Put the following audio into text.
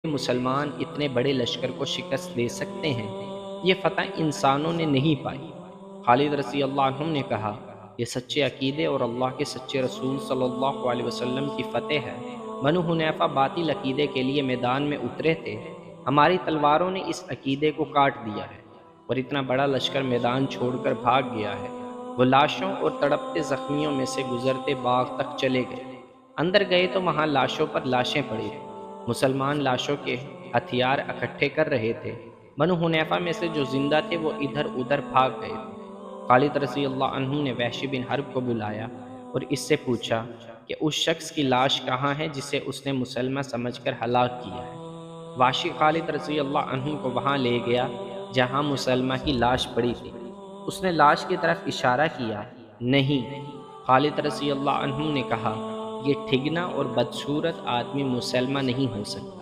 مسلمان اتنے بڑے لشکر کو شکست دے سکتے ہیں؟ یہ فتح انسانوں نے نہیں پائی۔ خالد رضی اللہ عنہ نے کہا، یہ سچے عقیدے اور اللہ کے سچے رسول صلی اللہ علیہ وسلم کی فتح ہے۔ بنو حنیفہ باطل عقیدے کے لیے میدان میں اترے تھے، ہماری تلواروں نے اس عقیدے کو کاٹ دیا ہے، اور اتنا بڑا لشکر میدان چھوڑ کر بھاگ گیا ہے۔ وہ لاشوں اور تڑپتے زخمیوں میں سے گزرتے باغ تک چلے گئے۔ اندر گئے تو وہاں لاشوں پر لاشیں پڑی تھیں۔ مسلمان لاشوں کے ہتھیار اکٹھے کر رہے تھے۔ بنو حنیفہ میں سے جو زندہ تھے وہ ادھر ادھر بھاگ گئے تھے۔ خالد رضی اللہ عنہ نے وحشی بن حرب کو بلایا اور اس سے پوچھا کہ اس شخص کی لاش کہاں ہے جسے اس نے مسلمہ سمجھ کر ہلاک کیا ہے۔ وحشی خالد رضی اللہ عنہ کو وہاں لے گیا جہاں مسلمہ کی لاش پڑی تھی۔ اس نے لاش کی طرف اشارہ کیا، نہیں۔ خالد رضی اللہ عنہ نے کہا، یہ ٹھگنا اور بدصورت آدمی مسلمہ نہیں ہو سکتا۔